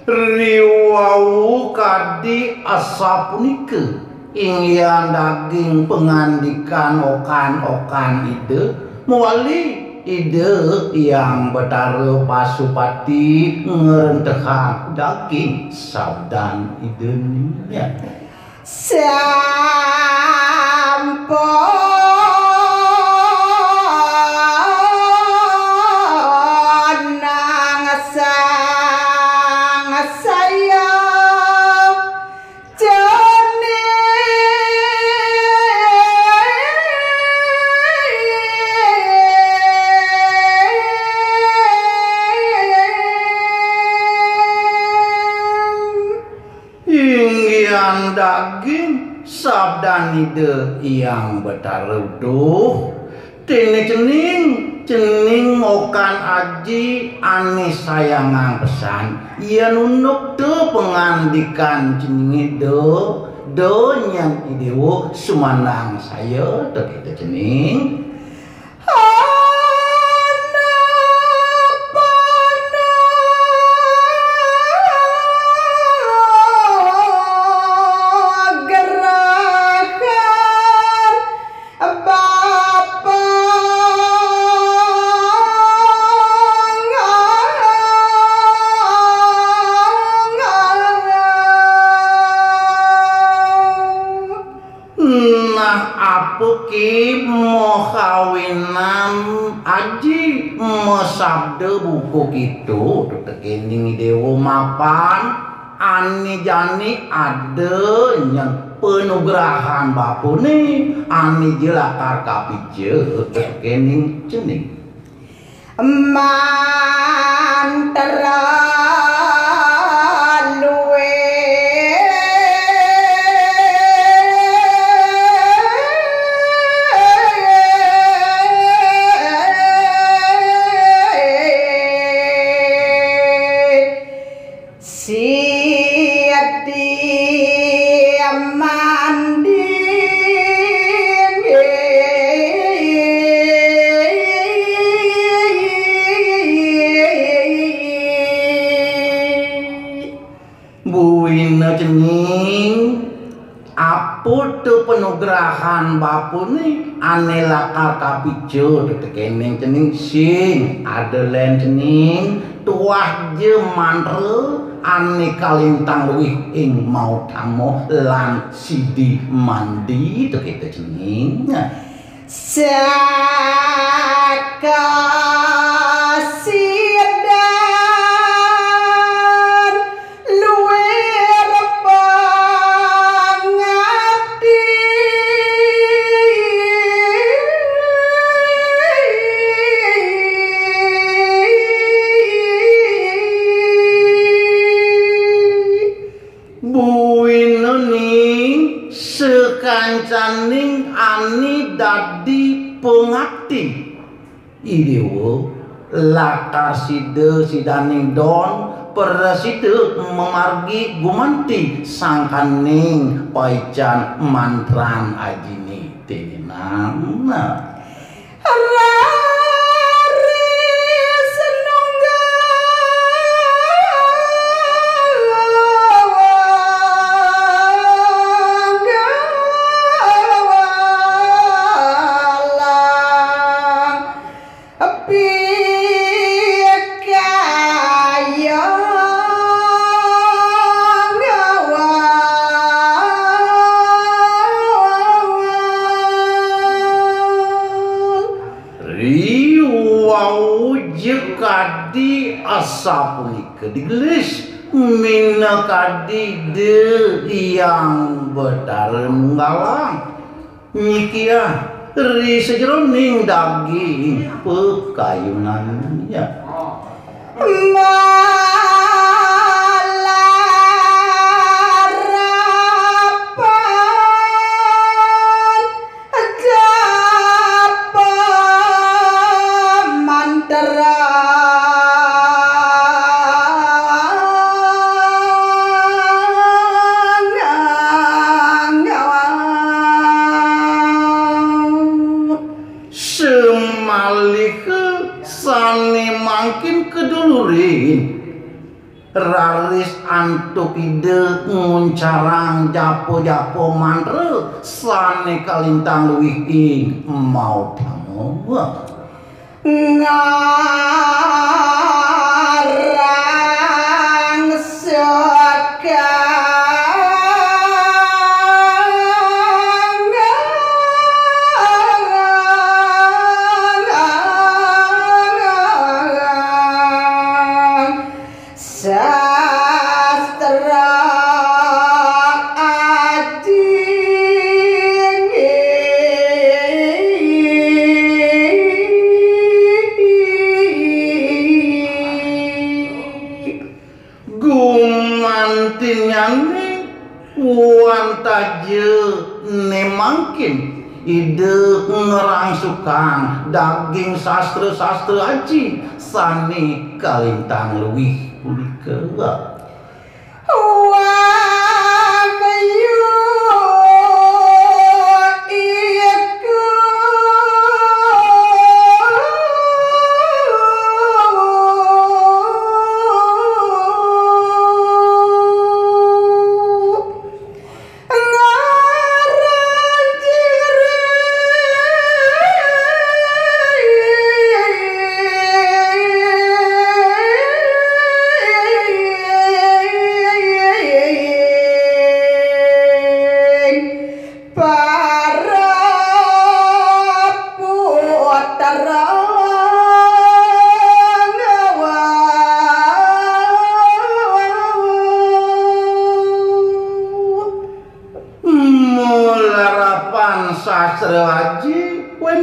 Riwau kadi asapunika ingyan daging pengandikan okan-okan ide muali ide yang betara pasupati ngerentehan daging sabdan ide niya daging sabdan ide yang betaruduh tini cening okan aji ane sayangang pesan ia nunuk te pengandikan cening ide nyang idewo sumanang saya te kita cening kawinan aji mesabde buku gitu tekening dewo mapan ani jani ada yang penugrahan bapune ani jelakar kapije tekening cening mantara penugrahan bapune ane lakar kapijo tekening cening sing adelen cening tuah je mantre ane kalintang luwih ing mau tamo lan sidi mandi tekete cening saka kancaning ani dadi pengakti idewo lakar sidaning don perside memargi gumanti sangkaning paican mantran ajini tenang kadi asapunika digelis mina kadi de yang betarem galang nikia ri sejeroning daging pekayunannya ngantuk ide nguncarang japo-japo mantre sane kalintang luwih ing mau pangowa ngarang taje nemangkin ide ngerangsukan daging sastra-sastra aji sane kalintang luwih punika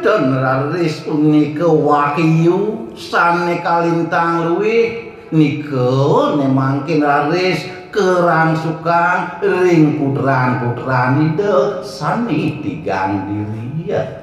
wonten raris punika wahyu sane kalintang luwih nika nemangkin raris kerangsukan ring putran-putran ide sane tigang diriya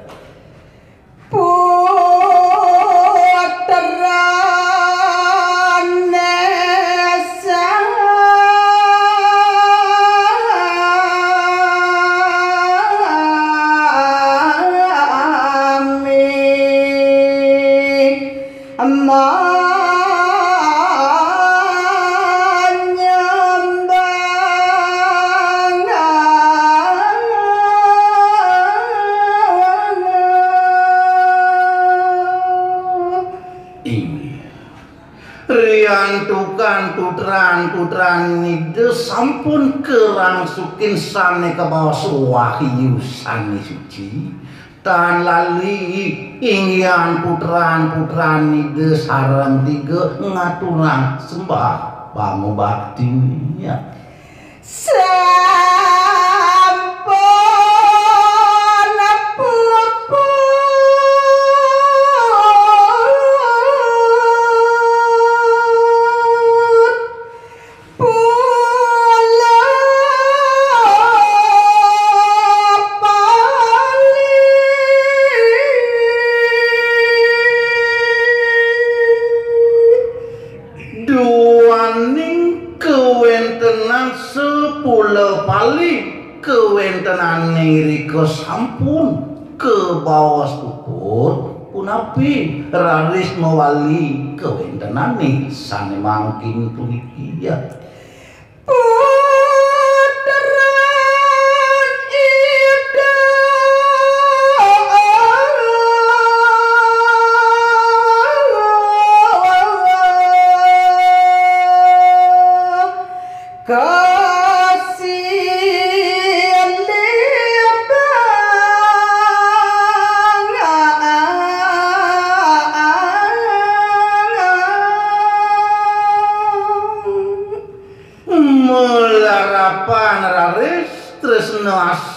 riantukan putran-putran nide sampun kerangsukin sane ke bawah wahyu sane suci tan lali ingyan putran-putran nide sareng tiga ngaturang sembah bangu bakti niya ngrika sampun ke bawah puput punapi raris mewali kewentenane sane mangkin puniki ya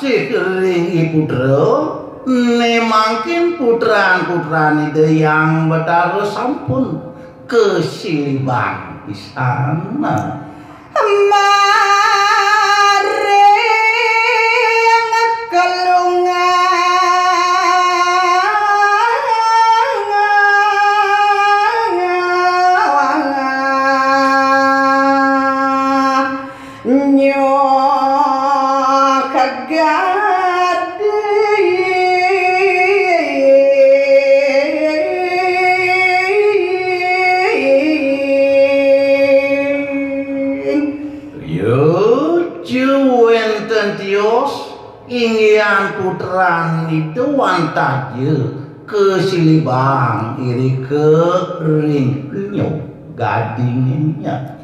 asih ring ipudra nemangkin putran-putran ide yang betara sampun kesilibang pisana wenten tios inggian putran itu wantaje kesilibang iri ke ring nyok gadingnya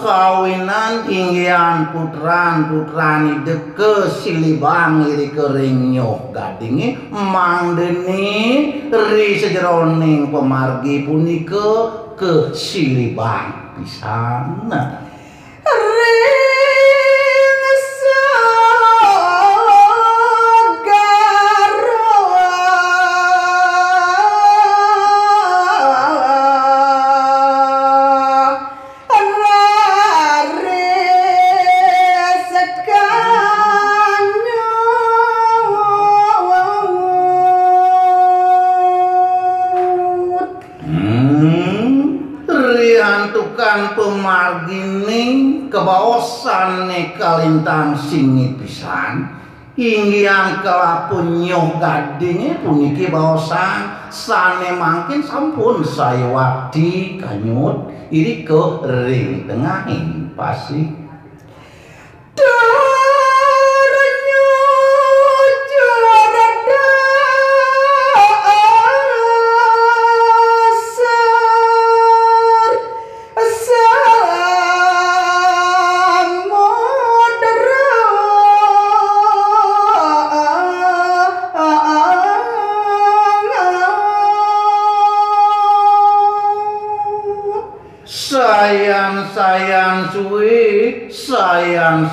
kawinan inggian putran ide kesilibang iri kering nyok gadinge mangdeni ri sejeroning pemargi punika kesilibang pisan tukang pemargining kebaosan kalintang singit pisan inggian kelapun nyoh gadinge puniki baosan sane mangkin sampun saya wakti kanyut iri ke ring tengahin pasti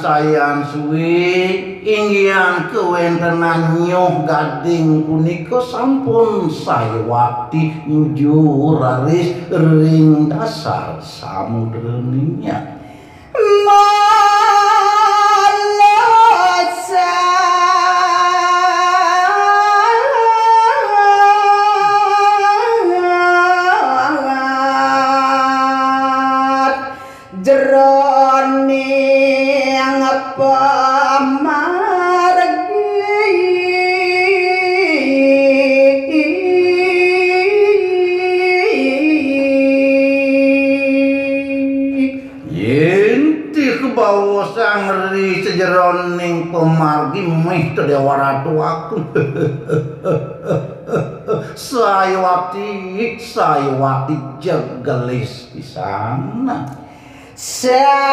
sayang suwi inggian kewentenan nyoh gading punika sampun saya wakti nuju raris ring dasar samudreninya sejeroning pemargi meh tedewaratu aku saya waktu jegelis di sana saget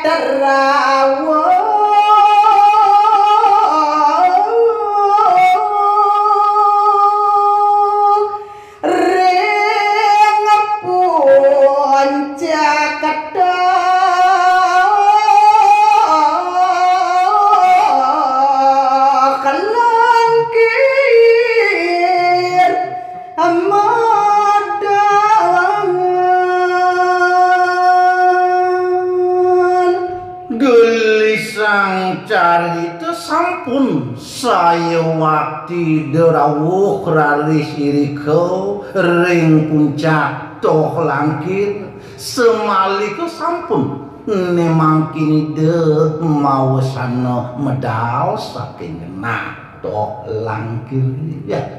terawo carita sampun saya waktu derawuh raris iriko ring puncak toh langkir semalika sampun nemangkin de mau sana medal saking nah toh langkir ya